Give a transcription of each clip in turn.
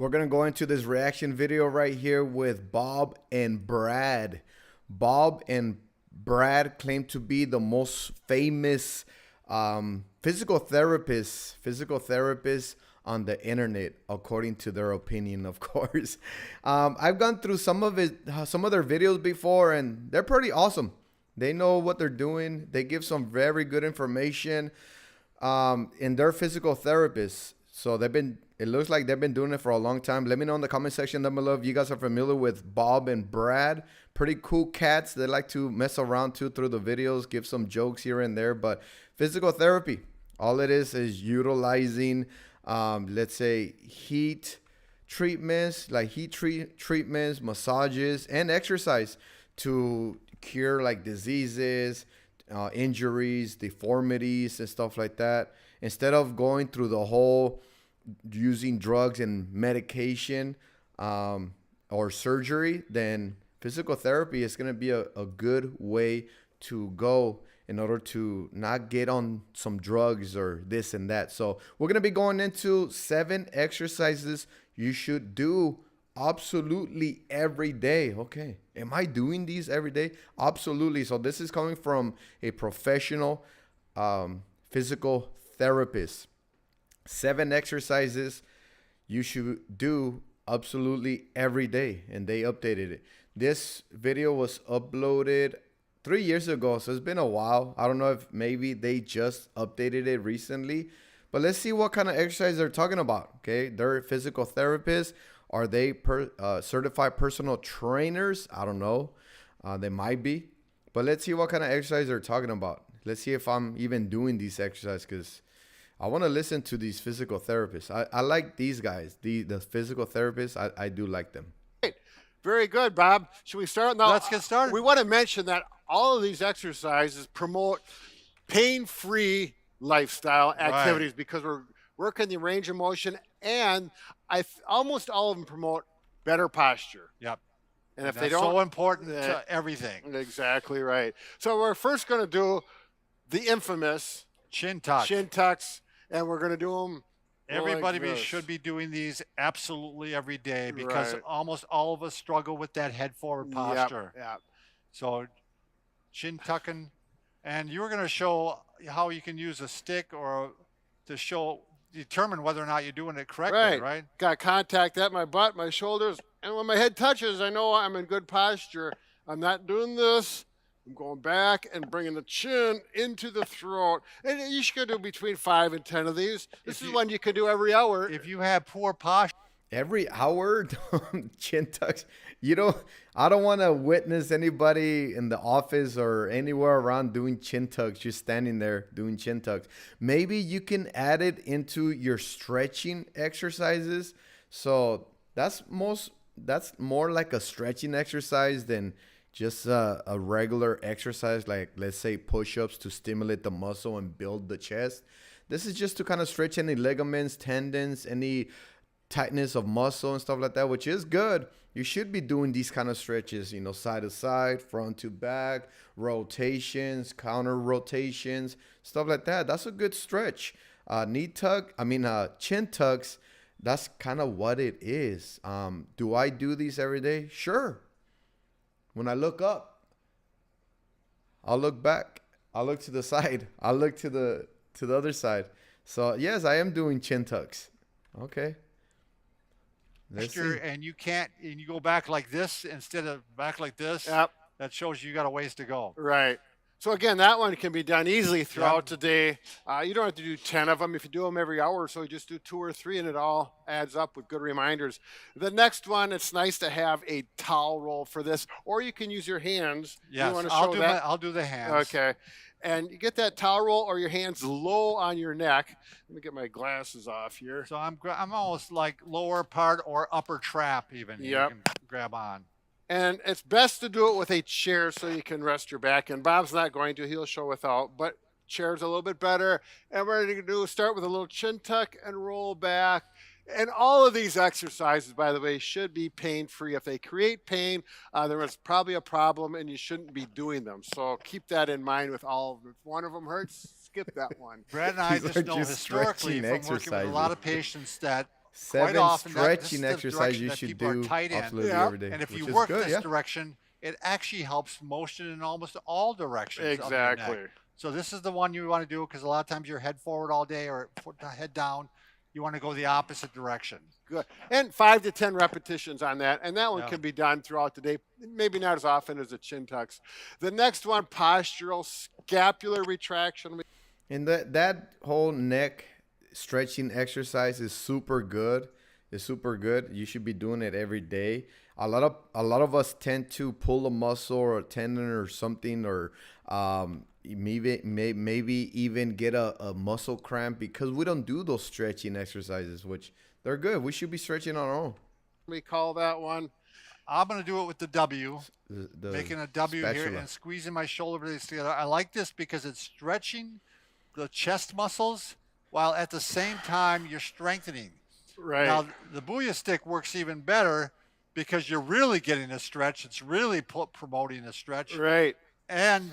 We're going to go into this reaction video right here with Bob and Brad. Bob and Brad claim to be the most famous physical therapists on the internet, according to their opinion, of course. I've gone through some of their videos before, and they're pretty awesome. They know what they're doing. They give some very good information, and they're physical therapists. So it looks like they've been doing it for a long time. Let me know in the comment section down below if you guys are familiar with Bob and Brad. Pretty cool cats. They like to mess around too through the videos, give some jokes here and there. But physical therapy, all it is utilizing, let's say, heat treatments, treatments, massages, and exercise to cure like diseases, injuries, deformities, and stuff like that. Instead of going through the whole using drugs and medication or surgery, then physical therapy is going to be a good way to go in order to not get on some drugs or this and that. So we're going to be going into 7 exercises you should do absolutely every day. Okay, am I doing these every day? Absolutely. So this is coming from a professional physical therapist. 7 exercises you should do absolutely every day, and they updated it. This video was uploaded 3 years ago, so it's been a while. I don't know if maybe they just updated it recently, but let's see what kind of exercise they're talking about. Okay, they're physical therapists. Are they certified personal trainers? I don't know. They might be, but let's see what kind of exercise they're talking about. Let's see if I'm even doing these exercises, because I want to listen to these physical therapists. I like these guys, the physical therapists. I do like them. Very good, Bob. Should we start now? Let's get started. We want to mention that all of these exercises promote pain-free lifestyle activities because we're working the range of motion, and almost all of them promote better posture. Yep. And if that's they don't, so important to everything. Exactly right. So we're first going to do the infamous Chin tuck. Chin tucks, and we're going to do them. Everybody like should be doing these absolutely every day, because Right. almost all of us struggle with that head forward posture. Yep. So chin tucking, and you're going to show how you can use a stick or to determine whether or not you're doing it correctly, right? Got contact at my butt, my shoulders, and when my head touches, I know I'm in good posture. I'm not doing this. I'm going back and bringing the chin into the throat. And you should do between 5 and 10 of these. This is one you can do every hour. If you have poor posture, Every hour, chin tucks. I don't want to witness anybody in the office or anywhere around doing chin tucks, just standing there doing chin tucks. Maybe you can add it into your stretching exercises. So that's more like a stretching exercise than just a regular exercise, like let's say push-ups to stimulate the muscle and build the chest. This is just to kind of stretch any ligaments, tendons, any tightness of muscle and stuff like that, which is good. You should be doing these kind of stretches, side to side, front to back, rotations, counter rotations, stuff like that. That's a good stretch. Chin tucks, that's kind of what it is. Do I do these every day? Sure. When I look up, I'll look back. I'll look to the side. I'll look to the other side. So yes, I am doing chin tucks. Okay. Let's see. and you go back like this instead of back like this, Yep. that shows you got a ways to go. Right. So again, that one can be done easily throughout the day. You don't have to do 10 of them. If you do them every hour or so, you just do 2 or 3, and it all adds up with good reminders. The next one, it's nice to have a towel roll for this, or you can use your hands. Yes, You want to show that? I'll do the hands. Okay. And you get that towel roll or your hands low on your neck. Let me get my glasses off here. So I'm almost like lower part or upper trap even. Yep. You can grab on. And it's best to do it with a chair so you can rest your back. And Bob's not going to. He'll show without. But chair's a little bit better. And what we're going to do is start with a little chin tuck and roll back. And all of these exercises, by the way, should be pain-free. If they create pain, there is probably a problem, and you shouldn't be doing them. So keep that in mind with all of them. If one of them hurts, skip that one. Brad and I These are just know just historically stretching from working with a lot of patients that 7 often this is stretching the exercises direction you that should people are do tight in. absolutely Yeah. every day. And if which you is work good, this yeah. direction, it actually helps motion in almost all directions of your neck. Exactly. So this is the one you want to do because a lot of times you're head forward all day or head down. You want to go the opposite direction. Good. And 5 to 10 repetitions on that. And that one Yeah. can be done throughout the day, maybe not as often as the chin tucks. The next one, postural scapular retraction. And that whole neck stretching exercise is super good. It's super good. You should be doing it every day. A lot of us tend to pull a muscle or a tendon or something, or maybe even get a muscle cramp because we don't do those stretching exercises, which they're good. We should be stretching on our own. We call that one. I'm going to do it with the W, The making a W here spatula. and squeezing my shoulder blades together. I like this because it's stretching the chest muscles while at the same time you're strengthening. Right. Now, the Booyah stick works even better because you're really getting a stretch. It's really promoting a stretch. Right. And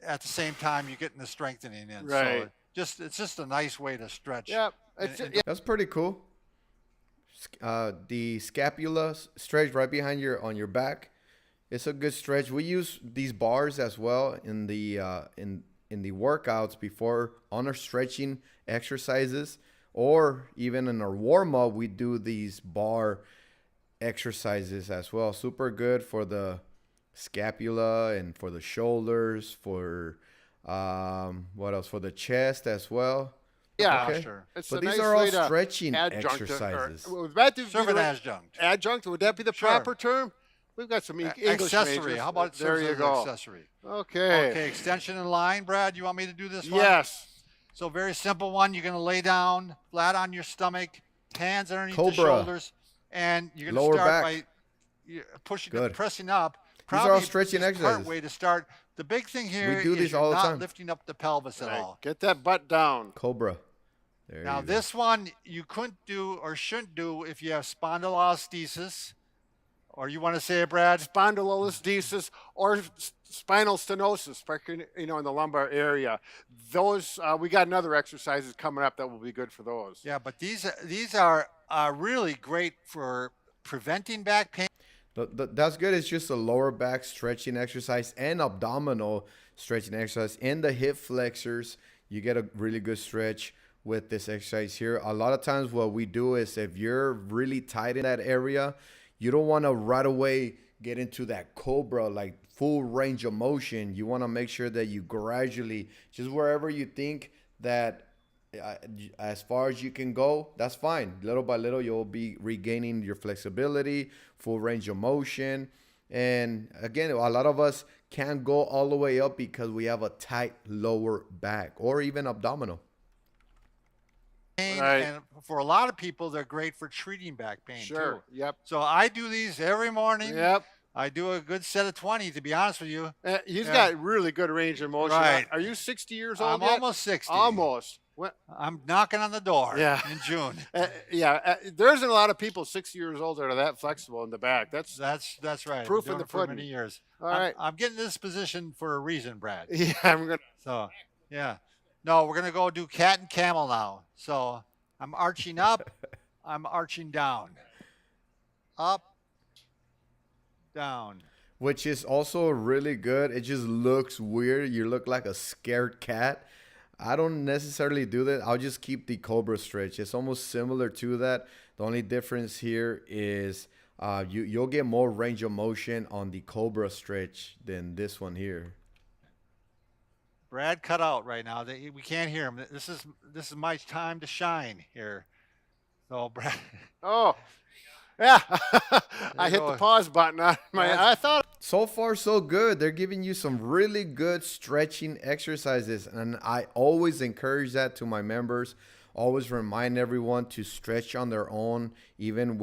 at the same time, you're getting the strengthening in. Right. So it's just a nice way to stretch. Yep. That's pretty cool. The scapula stretch right behind on your back. It's a good stretch. We use these bars as well in the in the workouts before on our stretching exercises, or even in our warm up. We do these bar exercises as well. Super good for the scapula and for the shoulders. For what else? For the chest as well. Yeah. Okay. Sure. It's But a these nice are all way to stretching adjunct it, exercises. would that be Serve an the- adjunct. Adjunct, would that be the Sure. proper term? We've got some English Accessory. majors. How about there serves you as an go? accessory? Okay. Okay, extension in line, Brad. You want me to do this one? Yes. So very simple one. You're going to lay down flat on your stomach, hands underneath the Cobra. shoulders, and you're going to Lower start back. by pushing, Good. pressing up. These are all Probably stretching just part exercises. way to start. The big thing here We do is these you're all the not time. lifting up the pelvis at Right. all. Get that butt down. Cobra. There Now you go. this one you couldn't do or shouldn't do if you have spondylolisthesis, or you want to say it, Brad? Spondylolisthesis or spinal stenosis, in the lumbar area. Those we got another exercises coming up that will be good for those. Yeah, but these are really great for preventing back pain. That's good. It's just a lower back stretching exercise and abdominal stretching exercise. And the hip flexors, you get a really good stretch with this exercise here. A lot of times what we do is if you're really tight in that area, you don't want to right away get into that cobra, like full range of motion. You want to make sure that you gradually, just wherever you think that as far as you can go, that's fine. Little by little, you'll be regaining your flexibility, full range of motion. And again, a lot of us can't go all the way up because we have a tight lower back or even abdominal. Pain, Right. and for a lot of people, they're great for treating back pain Sure. too. Yep. So I do these every morning. Yep. I do a good set of 20, to be honest with you. He's Yeah. got really good range of motion. Right. Are you 60 years old I'm yet? almost 60. Almost. What? I'm knocking on the door Yeah. in June. There isn't a lot of people 60 years old that are that flexible in the back. That's That's right. Proof Been in doing the it for pudding. many years. All right. I'm getting this position for a reason, Brad. yeah. I'm gonna. So, yeah. No, we're going to go do cat and camel now. So I'm arching up. I'm arching down. Up, down. Which is also really good. It just looks weird. You look like a scared cat. I don't necessarily do that. I'll just keep the cobra stretch. It's almost similar to that. The only difference here is you'll get more range of motion on the cobra stretch than this one here. Brad cut out right now. We can't hear him. This is my time to shine here. So Brad, Oh. Yeah. I you hit go. the pause button on my. That's- I thought. So far, so good. They're giving you some really good stretching exercises, and I always encourage that to my members. Always remind everyone to stretch on their own, even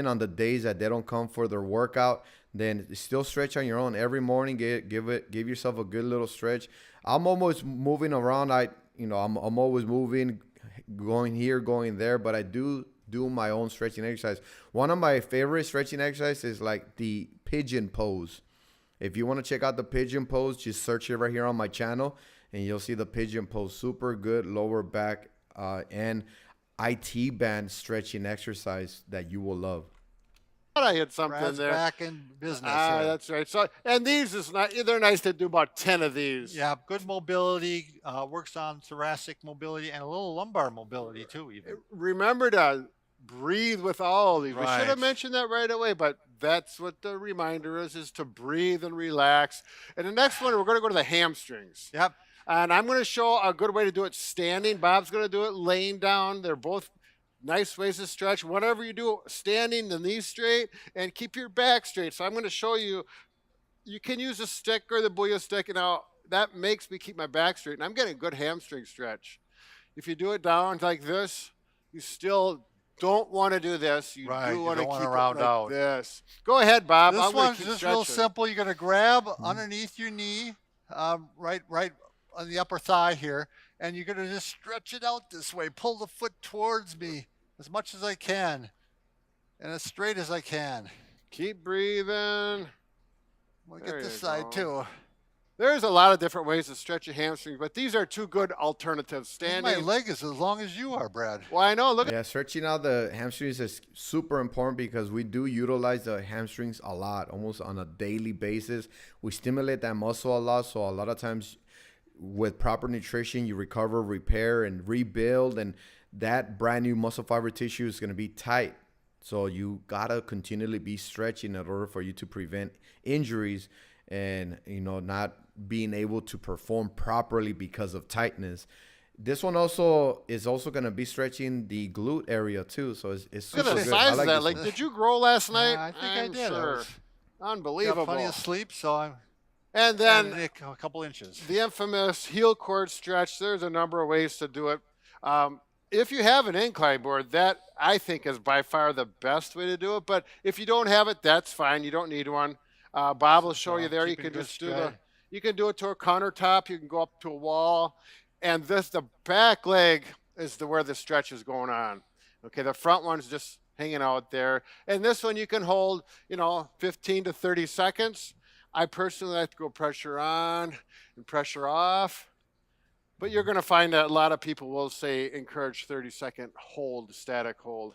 on the days that they don't come for their workout. Then still stretch on your own every morning. Give yourself a good little stretch. I'm almost moving around. I'm always moving, going here, going there, but I do my own stretching exercise. One of my favorite stretching exercises is like the pigeon pose. If you want to check out the pigeon pose, just search it right here on my channel and you'll see the pigeon pose. Super good lower back. And IT band stretching exercise that you will love. I had something Brad's there. back in business. Ah, here. that's right. So, and these is not, they're nice to do about 10 of these. Yeah, good mobility, works on thoracic mobility and a little lumbar mobility too, even. Remember to breathe with all of these. We should Right. have mentioned that right away, but that's what the reminder is to breathe and relax. And the next one, we're going to go to the hamstrings. Yep. And I'm going to show a good way to do it standing. Bob's going to do it laying down. They're both nice ways to stretch. Whatever you do, standing, the knees straight, and keep your back straight. So I'm going to show you. You can use a stick or the Booyah stick. And now that makes me keep my back straight. And I'm getting a good hamstring stretch. If you do it down like this, you still don't want to do this. You Right, do you want to don't keep wanna it round like out. this. Go ahead, Bob. This I'm gonna one's keep just real stretching. simple. You're going to grab underneath your knee, right on the upper thigh here, and you're going to just stretch it out this way. Pull the foot towards me as much as I can and as straight as I can. Keep breathing. I'm going to There get this you side go. too. There's a lot of different ways to stretch your hamstrings, but these are two good alternatives. And Standing. my leg is as long as you are, Brad. Well, I know. Look at Yeah, stretching out the hamstrings is super important because we do utilize the hamstrings a lot, almost on a daily basis. We stimulate that muscle a lot, so a lot of times with proper nutrition, you recover, repair, and rebuild, and that brand new muscle fiber tissue is going to be tight. So you gotta continually be stretching in order for you to prevent injuries and not being able to perform properly because of tightness. This one is also going to be stretching the glute area too, so it's super the good. size of like that. this Like, one. did you grow last night? I think I I'm did. I Sure. was- Unbelievable. Got plenty of sleep, so I'm And then then a couple inches. the infamous heel cord stretch. There's a number of ways to do it. If you have an incline board, that I think is by far the best way to do it. But if you don't have it, that's fine. You don't need one. Bob will show you there. You keeping can good just do stride. you can do it to a countertop. You can go up to a wall, and the back leg is where the stretch is going on. Okay, the front one's just hanging out there, and this one you can hold 15 to 30 seconds. I personally like to go pressure on and pressure off. But you're going to find that a lot of people will say encourage 30-second hold, static hold.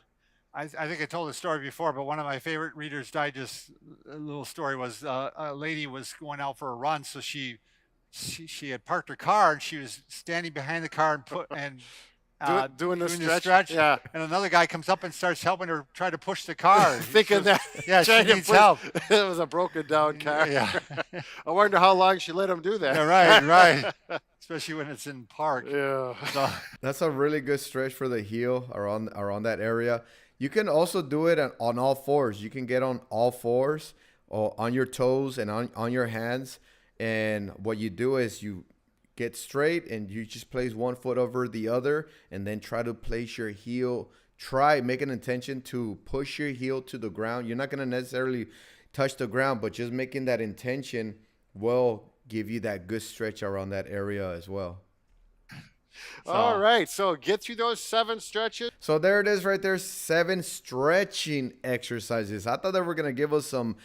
I think I told the story before, but one of my favorite Reader's Digest little story was a lady was going out for a run, so she had parked her car and she was standing behind the car and Doing the stretch? Yeah. And another guy comes up and starts helping her try to push the car. Thinking that Yeah, she trying to needs push- help. It was a broken down car. Yeah. I wonder how long she let him do that. Yeah, right. Especially when it's in park. Yeah. So, That's a really good stretch for the heel around that area. You can also do it on all fours. You can get on all fours or on your toes and on your hands. And what you do is you get straight and you just place one foot over the other and then try to place your heel. Make an intention to push your heel to the ground. You're not going to necessarily touch the ground, but just making that intention will give you that good stretch around that area as well. All right. So get through those 7 stretches. So there it is right there, 7 stretching exercises. I thought they were going to give us some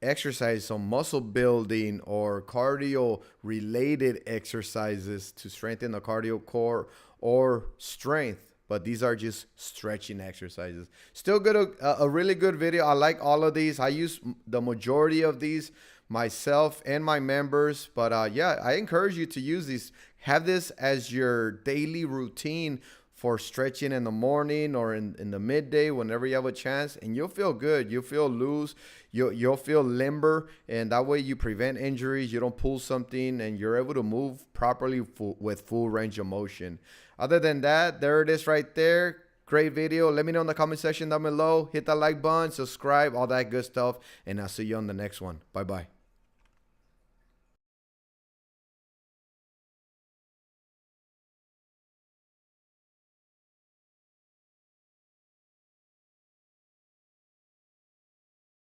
exercise, some muscle building or cardio related exercises to strengthen the cardio core or strength. But these are just stretching exercises. Still good, a really good video. I like all of these. I use the majority of these myself and my members. But yeah, I encourage you to use these. Have this as your daily routine for stretching in the morning or in the midday, whenever you have a chance, and you'll feel good. You'll feel loose. You'll feel limber, and that way you prevent injuries. You don't pull something, and you're able to move properly with full range of motion. Other than that, there it is right there. Great video. Let me know in the comment section down below. Hit that like button, subscribe, all that good stuff, and I'll see you on the next one. Bye-bye.